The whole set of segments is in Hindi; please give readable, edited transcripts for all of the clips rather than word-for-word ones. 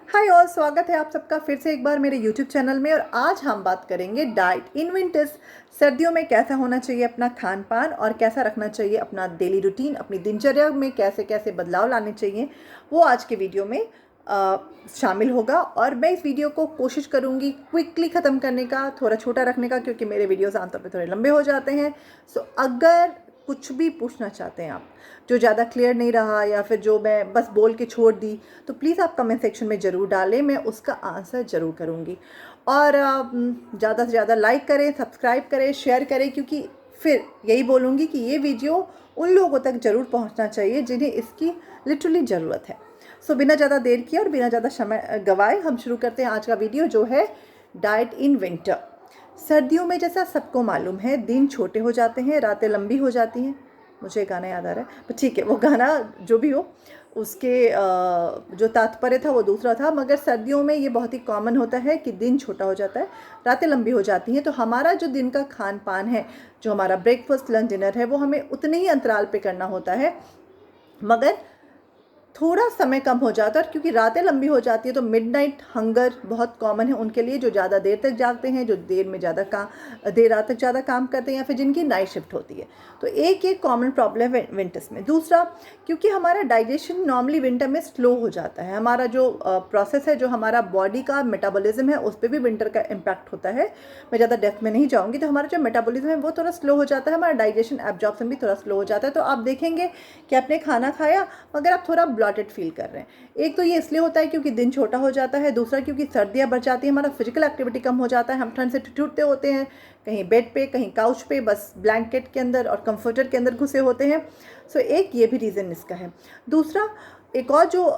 हाय ऑल, स्वागत है आप सबका फिर से एक बार मेरे यूट्यूब चैनल में। और आज हम बात करेंगे डाइट इन विंटर्स। सर्दियों में कैसा होना चाहिए अपना खान पान और कैसा रखना चाहिए अपना डेली रूटीन, अपनी दिनचर्या में कैसे कैसे बदलाव लाने चाहिए, वो आज के वीडियो में शामिल होगा। और मैं इस वीडियो को कोशिश करूँगी क्विकली ख़त्म करने का, थोड़ा छोटा रखने का, क्योंकि मेरे वीडियोज़ आमतौर पर थोड़े लंबे हो जाते हैं। सो अगर कुछ भी पूछना चाहते हैं आप, जो ज़्यादा क्लियर नहीं रहा या फिर जो मैं बस बोल के छोड़ दी, तो प्लीज़ आप कमेंट सेक्शन में ज़रूर डालें, मैं उसका आंसर ज़रूर करूँगी। और ज़्यादा से ज़्यादा लाइक करें, सब्सक्राइब करें, शेयर करें, क्योंकि फिर यही बोलूँगी कि ये वीडियो उन लोगों तक ज़रूर पहुँचना चाहिए जिन्हें इसकी लिटरली ज़रूरत है। सो बिना ज़्यादा देर किए और बिना ज़्यादा समय गवाए हम शुरू करते हैं आज का वीडियो, जो है डाइट इन विंटर। सर्दियों में जैसा सबको मालूम है, दिन छोटे हो जाते हैं, रातें लंबी हो जाती हैं। मुझे गाना याद आ रहा है, पर ठीक है, वो गाना जो भी हो, उसके जो तात्पर्य था वो दूसरा था। मगर सर्दियों में ये बहुत ही कॉमन होता है कि दिन छोटा हो जाता है, रातें लंबी हो जाती हैं। तो हमारा जो दिन का खान पान है, जो हमारा ब्रेकफास्ट लंच डिनर है, वो हमें उतने ही अंतराल पे करना होता है। मगर थोड़ा समय कम हो जाता है, और क्योंकि रातें लंबी हो जाती है तो मिडनाइट हंगर बहुत कॉमन है उनके लिए, जो ज़्यादा देर तक जागते हैं, जो देर रात तक ज़्यादा काम करते हैं, या फिर जिनकी नाइट शिफ्ट होती है। तो एक कॉमन प्रॉब्लम है विंटर्स में। दूसरा, क्योंकि हमारा डाइजेशन नॉर्मली विंटर में स्लो हो जाता है, हमारा जो प्रोसेस है, जो हमारा बॉडी का मेटाबॉलिज्म है, उस पर भी विंटर का इम्पैक्ट होता है। मैं ज़्यादा डेप्थ में नहीं जाऊँगी। तो हमारा जो मेटाबॉलिज्म है वो थोड़ा स्लो हो जाता है, हमारा डाइजेशन एब्जॉर्प्शन भी थोड़ा स्लो हो जाता है। तो आप देखेंगे कि आपने खाना खाया मगर आप थोड़ा ब्लॉटेड फील कर रहे हैं। एक तो ये इसलिए होता है क्योंकि दिन छोटा हो जाता है। दूसरा, क्योंकि सर्दियाँ बढ़ जाती हैं, हमारा फिजिकल एक्टिविटी कम हो जाता है, हम ठंड से ठिठुरते होते हैं, कहीं बेड पे, कहीं काउच पे, बस ब्लैंकेट के अंदर और कंफर्टर के अंदर घुसे होते हैं। सो एक ये भी रीज़न इसका है। दूसरा, एक और जो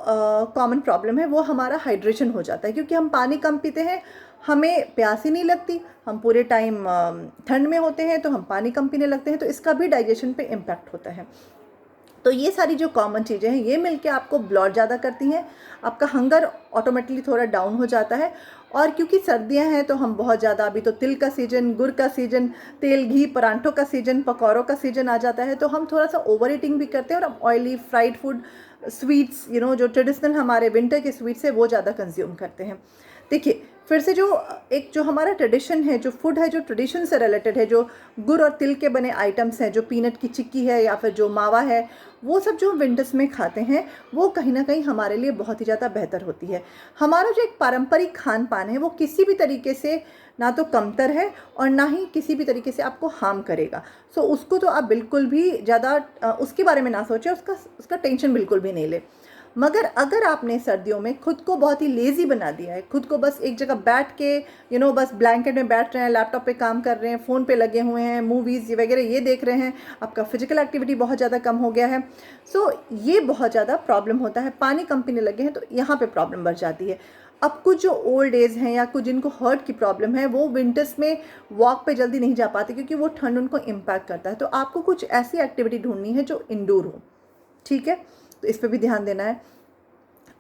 कॉमन प्रॉब्लम है वो हमारा हाइड्रेशन हो जाता है, क्योंकि हम पानी कम पीते हैं, हमें प्यास ही नहीं लगती, हम पूरे टाइम ठंड में होते हैं तो हम पानी कम पीने लगते हैं, तो इसका भी डाइजेशन पे इम्पैक्ट होता है। तो ये सारी जो कॉमन चीज़ें हैं, ये मिलके आपको ब्लॉट ज़्यादा करती हैं, आपका हंगर ऑटोमेटिकली थोड़ा डाउन हो जाता है। और क्योंकि सर्दियां हैं तो हम बहुत ज़्यादा, अभी तो तिल का सीजन, गुड़ का सीजन, तेल घी परांठों का सीजन, पकौड़ों का सीजन आ जाता है, तो हम थोड़ा सा ओवर ईटिंग भी करते हैं, और हम ऑयली फ्राइड फूड, स्वीट्स, जो ट्रेडिशनल हमारे विंटर के स्वीट्स है, वो ज़्यादा कंज्यूम करते हैं। देखिए, फिर से जो हमारा ट्रेडिशन है, जो फूड है, जो ट्रेडिशन से रिलेटेड है, जो गुड़ और तिल के बने आइटम्स हैं, जो पीनट की चिक्की है या फिर जो मावा है, वो सब जो विंटर्स में खाते हैं, वो कहीं ना कहीं हमारे लिए बहुत ही ज़्यादा बेहतर होती है। हमारा जो एक पारंपरिक खान पान है, वो किसी भी तरीके से ना तो कमतर है और ना ही किसी भी तरीके से आपको हार्म करेगा। सो उसको तो आप बिल्कुल भी ज़्यादा उसके बारे में ना सोचें, उसका टेंशन बिल्कुल भी नहीं ले। मगर अगर आपने सर्दियों में खुद को बहुत ही लेज़ी बना दिया है, खुद को बस एक जगह बैठ के बस ब्लैंकेट में बैठ रहे हैं, लैपटॉप पे काम कर रहे हैं, फ़ोन पे लगे हुए हैं, मूवीज़ वगैरह ये देख रहे हैं, आपका फिजिकल एक्टिविटी बहुत ज़्यादा कम हो गया है, सो ये बहुत ज़्यादा प्रॉब्लम होता है। पानी कम पीने लगे हैं तो यहाँ पे प्रॉब्लम बढ़ जाती है। अब कुछ जो ओल्ड एज हैं या कुछ जिनको हार्ट की प्रॉब्लम है, वो विंटर्स में वॉक पे जल्दी नहीं जा पाते, क्योंकि वो ठंड उनको इम्पैक्ट करता है। तो आपको कुछ ऐसी एक्टिविटी ढूंढनी है जो इंडोर हो, ठीक है, तो इस पर भी ध्यान देना है।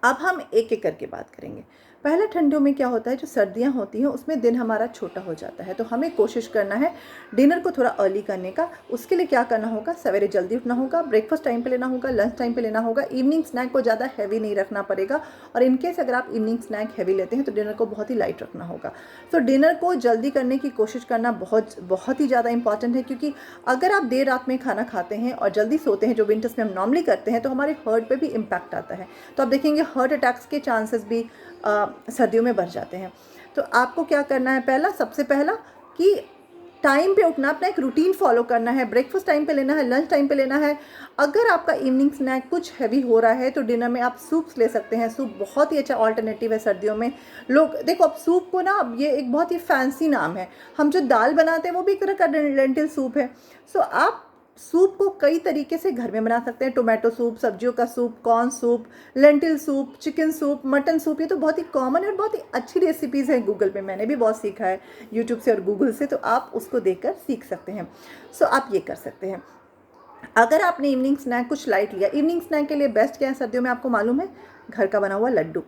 अब हम एक एक करके बात करेंगे। पहले, ठंडियों में क्या होता है, जो सर्दियां होती हैं उसमें दिन हमारा छोटा हो जाता है, तो हमें कोशिश करना है डिनर को थोड़ा अर्ली करने का। उसके लिए क्या करना होगा, सवेरे जल्दी उठना होगा, ब्रेकफास्ट टाइम पे लेना होगा, लंच टाइम पे लेना होगा, इवनिंग स्नैक को ज़्यादा हैवी नहीं रखना पड़ेगा। और इनकेस अगर आप इवनिंग स्नैक हैवी लेते हैं तो डिनर को बहुत ही लाइट रखना होगा। तो डिनर को जल्दी करने की कोशिश करना बहुत बहुत ही ज़्यादा इंपॉर्टेंट है, क्योंकि अगर आप देर रात में खाना खाते हैं और जल्दी सोते हैं, जो विंटर्स में हम नॉर्मली करते हैं, तो हमारे हार्ट पे भी इम्पैक्ट आता है। तो आप देखेंगे हार्ट अटैक्स के चांसेस भी सर्दियों में बढ़ जाते हैं। तो आपको क्या करना है, सबसे पहला कि टाइम पे उठना, अपना एक रूटीन फॉलो करना है। ब्रेकफास्ट टाइम पे लेना है, लंच टाइम पे लेना है। अगर आपका इवनिंग स्नैक कुछ हैवी हो रहा है तो डिनर में आप सूप्स ले सकते हैं। सूप बहुत ही अच्छा ऑल्टरनेटिव है सर्दियों में। लोग देखो, अब सूप को ना, अब ये एक बहुत ही फैंसी नाम है, हम जो दाल बनाते हैं वो भी एक तरह का लेंटिल सूप है। सो आप सूप को कई तरीके से घर में बना सकते हैं। टोमेटो सूप, सब्जियों का soup, corn soup, lentil soup, chicken soup, mutton soup, ये तो बहुत ही कॉमन है और बहुत ही अच्छी रेसिपीज़ है। गूगल पे मैंने भी बहुत सीखा है, यूट्यूब से और गूगल से, तो आप उसको देखकर सीख सकते हैं। सो आप ये कर सकते हैं। अगर आपने इवनिंग स्नैक कुछ लाइट लिया, इवनिंग स्नैक के लिए बेस्ट क्या है सर्दियों में, आपको मालूम है, घर का बना हुआ लड्डू।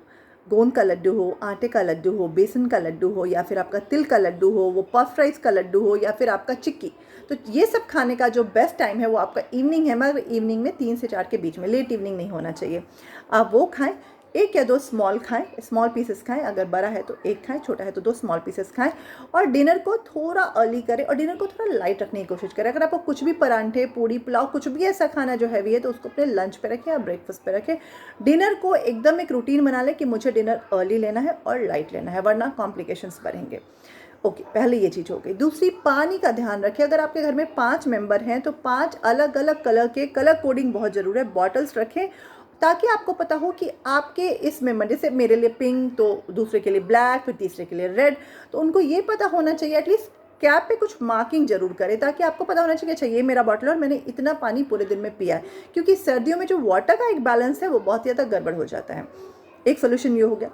गोंद का लड्डू हो, आटे का लड्डू हो, बेसन का लड्डू हो, या फिर आपका तिल का लड्डू हो, वो पफ राइस का लड्डू हो, या फिर आपका चिक्की। तो ये सब खाने का जो बेस्ट टाइम है वो आपका इवनिंग है, मगर इवनिंग में 3 से 4 के बीच में, लेट इवनिंग नहीं होना चाहिए। आप वो खाएं। 1 या 2 स्मॉल खाएं, स्मॉल पीसेस खाएं, अगर बड़ा है तो 1 खाएं, छोटा है तो 2 स्मॉल पीसेस खाएं। और डिनर को थोड़ा अर्ली करें और डिनर को थोड़ा लाइट रखने की कोशिश करें। अगर आपको कुछ भी परांठे, पूड़ी, पुलाव कुछ भी ऐसा खाना जो हैवी है तो उसको अपने लंच पे रखें या ब्रेकफास्ट पे रखें। डिनर को एकदम एक रूटीन बना लें कि मुझे डिनर अर्ली लेना है और लाइट लेना है, वरना कॉम्प्लिकेशंस बढ़ेंगे। ओके, पहले ये चीज़ हो गई। दूसरी, पानी का ध्यान रखें। अगर आपके घर में 5 मेंबर हैं तो 5 अलग अलग कलर के, कलर कोडिंग बहुत ज़रूरी है, बॉटल्स रखें, ताकि आपको पता हो कि आपके इस मेंबर, जैसे मेरे लिए पिंक तो दूसरे के लिए ब्लैक, फिर तीसरे के लिए रेड, तो उनको ये पता होना चाहिए, एटलीस्ट कैप पे कुछ मार्किंग जरूर करें, ताकि आपको पता होना चाहिए अच्छा ये मेरा बॉटल और मैंने इतना पानी पूरे दिन में पिया है। क्योंकि सर्दियों में जो वाटर का एक बैलेंस है वो बहुत ज़्यादा गड़बड़ हो जाता है। एक सोल्यूशन ये हो गया।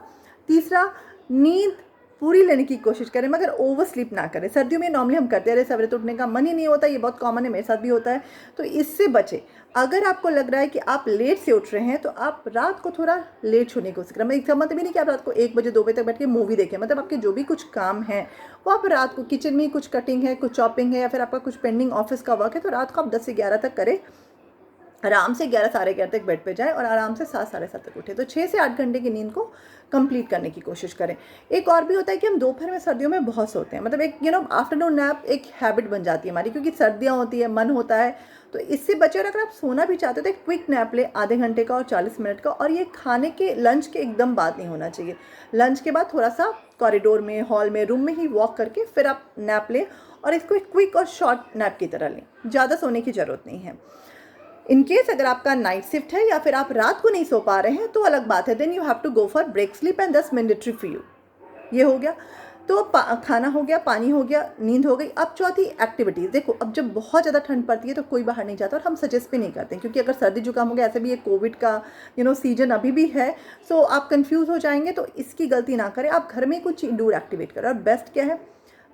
तीसरा, नींद पूरी लेने की कोशिश करें, मगर ओवर स्लीप ना करें। सर्दियों में नॉर्मली हम करते रहे, सवेरे तो उठने का मन ही नहीं होता, ये बहुत कॉमन है, मेरे साथ भी होता है, तो इससे बचें। अगर आपको लग रहा है कि आप लेट से उठ रहे हैं तो आप रात को थोड़ा लेट सोने की कोशिश करें। मैं इसका मतलब भी नहीं कि आप रात को 1 बजे 2 बजे तक बैठ के मूवी देखें, मतलब आपके जो भी कुछ काम है वो आप रात को, किचन में कुछ कटिंग है, कुछ चॉपिंग है, या फिर आपका कुछ पेंडिंग ऑफिस का वर्क है, तो रात को आप 10 से 11 तक करें। आराम से 11 साढ़े 11 तक बेड पे जाए और आराम से 7 साढ़े 7 तक उठे, तो 6 से 8 घंटे की नींद को कंप्लीट करने की कोशिश करें। एक और भी होता है कि हम दोपहर में सर्दियों में बहुत सोते हैं, मतलब एक आफ्टरनून नैप एक हैबिट बन जाती है हमारी, क्योंकि सर्दियाँ होती है, मन होता है, तो इससे बचे। और अगर आप सोना भी चाहते हो तो एक क्विक नैप ले, आधे घंटे का और 40 मिनट का, और ये खाने के, लंच के एकदम बाद नहीं होना चाहिए। लंच के बाद थोड़ा सा कॉरिडोर में, हॉल में, रूम में ही वॉक करके फिर आप नैप लें, और इसको एक क्विक और शॉर्ट नैप की तरह लें, ज़्यादा सोने की ज़रूरत नहीं है। इनकेस अगर आपका नाइट शिफ्ट है या फिर आप रात को नहीं सो पा रहे हैं तो अलग बात है, then you have to go for break sleep and that's mandatory for you. ये हो गया। तो खाना हो गया, पानी हो गया, नींद हो गई। अब चौथी, एक्टिविटीज़। देखो, अब जब बहुत ज़्यादा ठंड पड़ती है तो कोई बाहर नहीं जाता, और हम सजेस्ट भी नहीं करते, क्योंकि अगर सर्दी जुकाम हो गया, ऐसे भी ये कोविड का सीजन अभी भी है, सो आप कंफ्यूज हो जाएंगे, तो इसकी गलती ना करें। आप घर में कुछ इंडोर एक्टिवेट करें, और बेस्ट क्या है,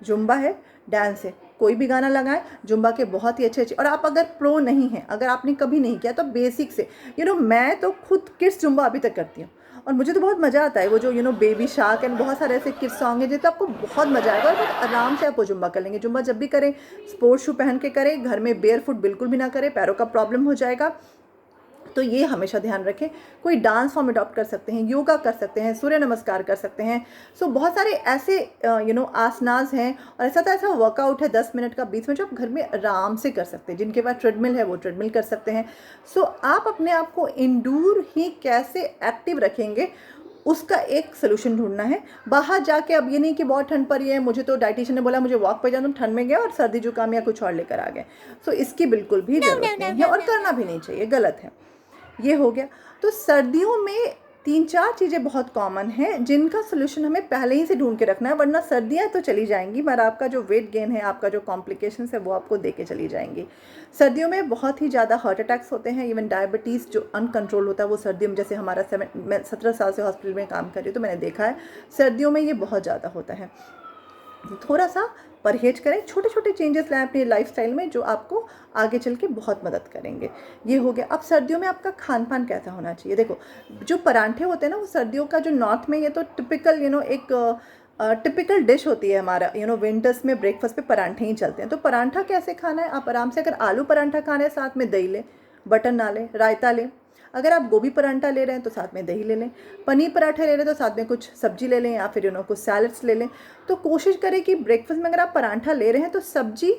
जुम्बा है, डांस है, कोई भी गाना लगाएं। जुम्बा के बहुत ही अच्छे अच्छे, और आप अगर प्रो नहीं हैं, अगर आपने कभी नहीं किया तो बेसिक से, मैं तो खुद किड्स जुम्बा अभी तक करती हूँ, और मुझे तो बहुत मज़ा आता है। वो जो बेबी शार्क एंड बहुत सारे ऐसे किड्स सॉन्ग हैं, जिससे आपको बहुत मज़ा आएगा, और बहुत आराम से आप वो जुम्बा कर लेंगे। जुम्बा जब भी करें, स्पोर्ट्स शू पहन के करें, घर में बेयर फुट बिल्कुल भी ना करें, पैरों का प्रॉब्लम हो जाएगा, तो ये हमेशा ध्यान रखें। कोई डांस फॉर्म अडॉप्ट कर सकते हैं, योगा कर सकते हैं, सूर्य नमस्कार कर सकते हैं। सो बहुत सारे ऐसे आसनास हैं, और ऐसा वर्कआउट है 10 मिनट का, 20 मिनट, जो आप घर में आराम से कर सकते हैं। जिनके पास ट्रेडमिल है वो ट्रेडमिल कर सकते हैं। सो आप अपने आप को इंडोर ही कैसे एक्टिव रखेंगे, उसका एक सोल्यूशन ढूंढना है। बाहर जाके अब ये नहीं कि बहुत ठंड पड़ी है, मुझे तो डाइटिशियन ने बोला मुझे वॉक पे जाना, ठंड में गया और सर्दी जुकाम या कुछ और लेकर आ गए। सो इसकी बिल्कुल भी जरूरत नहीं है, और करना भी नहीं चाहिए, गलत है। ये हो गया। तो सर्दियों में 3-4 चीज़ें बहुत कॉमन हैं, जिनका सोल्यूशन हमें पहले ही से ढूंढ के रखना है, वरना सर्दियाँ तो चली जाएंगी, मगर आपका जो वेट गेन है, आपका जो कॉम्प्लिकेशंस है, वो आपको दे के चली जाएंगी। सर्दियों में बहुत ही ज़्यादा हार्ट अटैक्स होते हैं, इवन डायबिटीज़ जो अनकंट्रोल होता है वो सर्दियों में, जैसे मैं 17 साल से हॉस्पिटल में काम कर रही हूँ, तो मैंने देखा है सर्दियों में ये बहुत ज़्यादा होता है। थोड़ा सा परहेज करें, छोटे छोटे चेंजेस लाएं अपनी लाइफस्टाइल में, जो आपको आगे चल के बहुत मदद करेंगे। ये हो गया। अब सर्दियों में आपका खान पान कैसा होना चाहिए। देखो, जो परांठे होते हैं ना, वो सर्दियों का, जो नॉर्थ में ये तो टिपिकल एक टिपिकल डिश होती है हमारा, विंटर्स में ब्रेकफास्ट पे परांठे ही चलते हैं। तो परांठा कैसे खाना है, आप आराम से, अगर आलू परांठा खाना है, साथ में दही लें, बटर ना लें, रायता लें। अगर आप गोभी परांठा ले रहे हैं तो साथ में दही ले लें, पनीर पराठा ले रहे हैं तो साथ में कुछ सब्जी ले लें, या फिर कुछ सैलड्स ले लें। तो कोशिश करें कि ब्रेकफास्ट में अगर आप परांठा ले रहे हैं तो सब्जी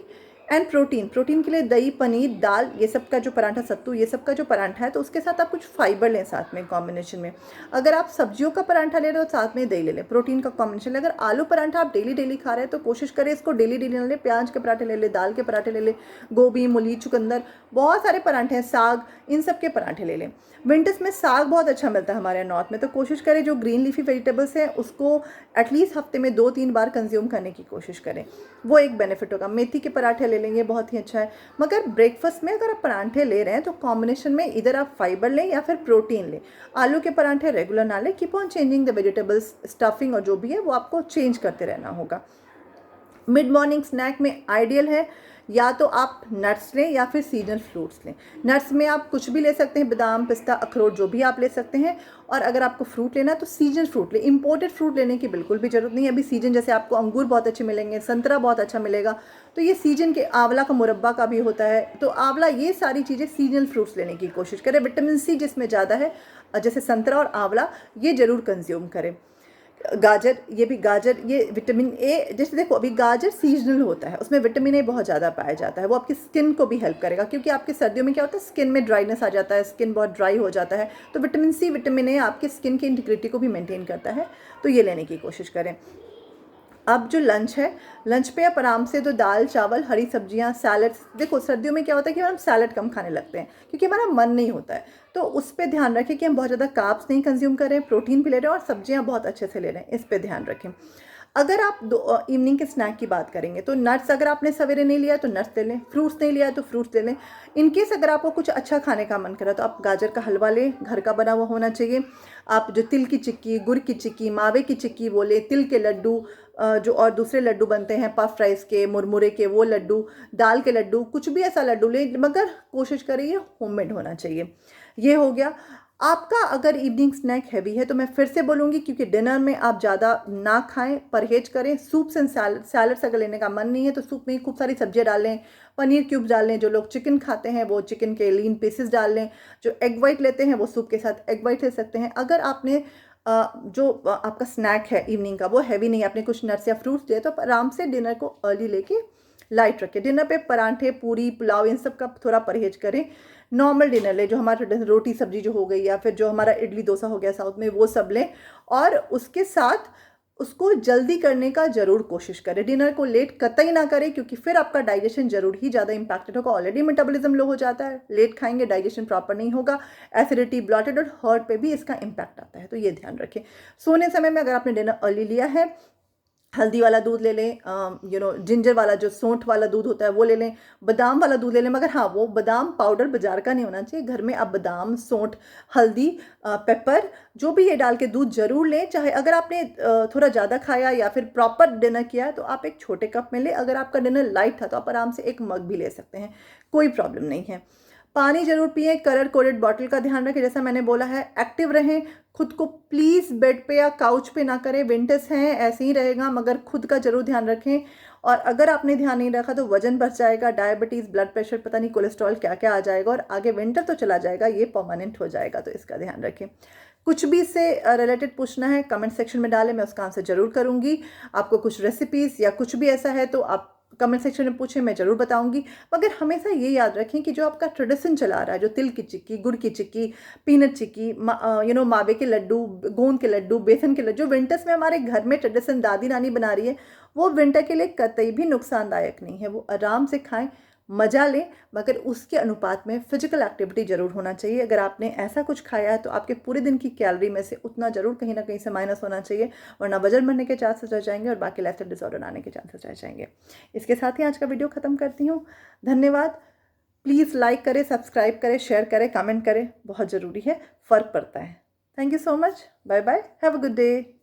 एंड प्रोटीन के लिए दही, पनीर, दाल, ये सब का जो परांठा, सत्तू, ये सब का जो परांठा है, तो उसके साथ आप कुछ फाइबर लें साथ में कॉम्बिनेशन में। अगर आप सब्जियों का परांठा ले रहे हो तो साथ में दही ले लें, प्रोटीन का कॉम्बिनेशन ले। अगर आलू परांठा आप डेली खां रहे हैं तो कोशिश करें इसको डेली ना ले, प्याज के पराठे ले ले, दाल के पराठे ले ले, गोभी, मूली, चुकंदर, बहुत सारे पराठे हैं, साग, इन सब के पराठे ले लें। विंटर्स में साग बहुत अच्छा मिलता है हमारे नॉर्थ में, तो कोशिश करें जो ग्रीन लीफी वेजिटेबल्स हैं उसको एटलीस्ट हफ्ते में 2-3 बार कंज्यूम करने की कोशिश करें, वो एक बेनिफिट होगा। मेथी के पराठे ले लेंगे, बहुत ही अच्छा है। मगर ब्रेकफास्ट में अगर आप पराठे ले रहे हैं तो कॉम्बिनेशन में इधर आप फाइबर लें या फिर प्रोटीन लें। आलू के पराठे रेगुलर ना लें, keep on changing the vegetables, stuffing और जो भी है वो आपको चेंज करते रहना होगा। मिड मॉर्निंग स्नैक में आइडियल है या तो आप नट्स लें या फिर सीजनल फ्रूट्स लें। नट्स में आप कुछ भी ले सकते हैं, बादाम, पिस्ता, अखरोट, जो भी आप ले सकते हैं। और अगर आपको फ्रूट लेना है तो सीजनल फ्रूट लें, इंपोर्टेड फ्रूट लेने की बिल्कुल भी जरूरत नहीं है। अभी सीजन, जैसे आपको अंगूर बहुत अच्छे मिलेंगे, संतरा बहुत अच्छा मिलेगा, तो ये सीजन के, आंवला का मुरब्बा का भी होता है, तो आंवला, ये सारी चीज़ें सीजनल फ्रूट्स लेने की कोशिश करें। विटामिन सी जिसमें ज़्यादा है, जैसे संतरा और आंवला, ये ज़रूर कंज्यूम करें। गाजर, ये भी गाजर, ये विटामिन ए, जैसे देखो अभी गाजर सीजनल होता है, उसमें विटामिन ए बहुत ज़्यादा पाया जाता है, वो आपकी स्किन को भी हेल्प करेगा, क्योंकि आपकी सर्दियों में क्या होता है, स्किन में ड्राइनेस आ जाता है, स्किन बहुत ड्राई हो जाता है, तो विटामिन सी, विटामिन ए आपकी स्किन की इंटीग्रिटी को भी मेंटेन करता है, तो ये लेने की कोशिश करें। अब जो लंच है, लंच पे आप आराम से तो दाल चावल, हरी सब्जियां, सैलड्स, देखो सर्दियों में क्या होता है कि हम सैलड कम खाने लगते हैं क्योंकि हमारा मन नहीं होता है, तो उस पर ध्यान रखें कि हम बहुत ज़्यादा कार्ब्स नहीं कंज्यूम करें, प्रोटीन भी ले रहे हैं और सब्जियां बहुत अच्छे से ले रहे हैं, इस पर ध्यान रखें। अगर आप इवनिंग के स्नैक की बात करेंगे तो नट्स, अगर आपने सवेरे नहीं लिया तो नट्स ले लें, फ्रूट्स नहीं लिया तो फ्रूट्स ले लें। इनकेस अगर आपको कुछ अच्छा खाने का मन करे तो आप गाजर का हलवा लें, घर का बना हुआ होना चाहिए। आप जो तिल की चिक्की, गुड़ की चिक्की, मावे की चिक्की वो लें, तिल के लड्डू, जो और दूसरे लड्डू बनते हैं पफ राइस के, मुरमुरे के, वो लड्डू, दाल के लड्डू, कुछ भी ऐसा लड्डू लें, मगर कोशिश करें ये होममेड होना चाहिए। ये हो गया। आपका अगर इवनिंग स्नैक हैवी है तो मैं फिर से बोलूँगी, क्योंकि डिनर में आप ज़्यादा ना खाएं, परहेज करें। सूप्स एंड सैलड्स अगर लेने का मन नहीं है तो सूप में खूब सारी सब्जियां डाल लें, पनीर क्यूब्स डाल लें, जो लोग चिकन खाते हैं वो चिकन के लीन पीसेस डाल लें, जो एग वाइट लेते हैं वो सूप के साथ एग वाइट ले सकते हैं। अगर आपने जो आपका स्नैक है इवनिंग का वो हैवी नहीं है, आपने कुछ नट्स या फ्रूट्स दिए, तो आप आराम से डिनर को अर्ली लेके लाइट रखें। डिनर पे परांठे, पूरी, पुलाव, इन सब का थोड़ा परहेज करें। नॉर्मल डिनर लें, जो हमारा रोटी सब्जी जो हो गई, या फिर जो हमारा इडली डोसा हो गया साउथ में, वो सब लें, और उसके साथ उसको जल्दी करने का ज़रूर कोशिश करें। डिनर को लेट कतई ना करें, क्योंकि फिर आपका डाइजेशन ज़रूर ही ज़्यादा इंपैक्टेड होगा। ऑलरेडी मेटाबॉलिज्म लो हो जाता है, लेट खाएंगे डाइजेशन प्रॉपर नहीं होगा, एसिडिटी, ब्लॉटेड और हार्ट पे भी इसका इम्पैक्ट आता है, तो ये ध्यान रखें। सोने समय में अगर आपने डिनर अर्ली लिया है, हल्दी वाला दूध ले लें, जिंजर वाला जो सौंठ वाला दूध होता है वो ले लें, बादाम वाला दूध ले लें, मगर हाँ वो बादाम पाउडर बाजार का नहीं होना चाहिए। घर में आप बादाम, सौंठ, हल्दी, पेपर, जो भी ये डाल के दूध जरूर लें। चाहे अगर आपने थोड़ा ज़्यादा खाया या फिर प्रॉपर डिनर किया है तो आप एक छोटे कप में लें। अगर आपका डिनर लाइट था तो आप आराम से एक मग भी ले सकते हैं, कोई प्रॉब्लम नहीं है। पानी जरूर पिएं, कलर कोडेड बॉटल का ध्यान रखें, जैसा मैंने बोला है। एक्टिव रहें, खुद को प्लीज़ बेड पे या काउच पे ना करें, विंटर्स हैं ऐसे ही रहेगा, मगर खुद का जरूर ध्यान रखें। और अगर आपने ध्यान नहीं रखा तो वजन बढ़ जाएगा, डायबिटीज़, ब्लड प्रेशर, पता नहीं कोलेस्ट्रॉल क्या क्या आ जाएगा, और आगे विंटर तो चला जाएगा, ये परमानेंट हो जाएगा, तो इसका ध्यान रखें। कुछ भी इससे रिलेटेड पूछना है कमेंट सेक्शन में डालें, मैं उसका आंसर जरूर करूँगी। आपको कुछ रेसिपीज़ या कुछ भी ऐसा है तो आप कमेंट सेक्शन में पूछें, मैं ज़रूर बताऊंगी। मगर हमेशा ये याद रखें कि जो आपका ट्रेडिशन चला रहा है, जो तिल की चिक्की, गुड़ की चिक्की, पीनट चिक्की, मावे के लड्डू, गोंद के लड्डू, बेसन के लड्डू, जो विंटर्स में हमारे घर में ट्रेडिशन दादी नानी बना रही है, वो विंटर के लिए कतई भी नुकसानदायक नहीं है। वो आराम से खाएं, मज़ा लें, मगर उसके अनुपात में फिजिकल एक्टिविटी ज़रूर होना चाहिए। अगर आपने ऐसा कुछ खाया है तो आपके पूरे दिन की कैलोरी में से उतना ज़रूर कहीं ना कहीं से माइनस होना चाहिए, वरना वजन बढ़ने के चांसेस रह जाएंगे और बाकी लाइफस्टाइल डिसऑर्डर आने के चांसेस रह जाएंगे। इसके साथ ही आज का वीडियो ख़त्म करती हूँ। धन्यवाद। प्लीज़ लाइक करें, सब्सक्राइब करें, शेयर करें, कमेंट करें, बहुत ज़रूरी है, फ़र्क पड़ता है। Thank you so much. Bye bye, have a good day.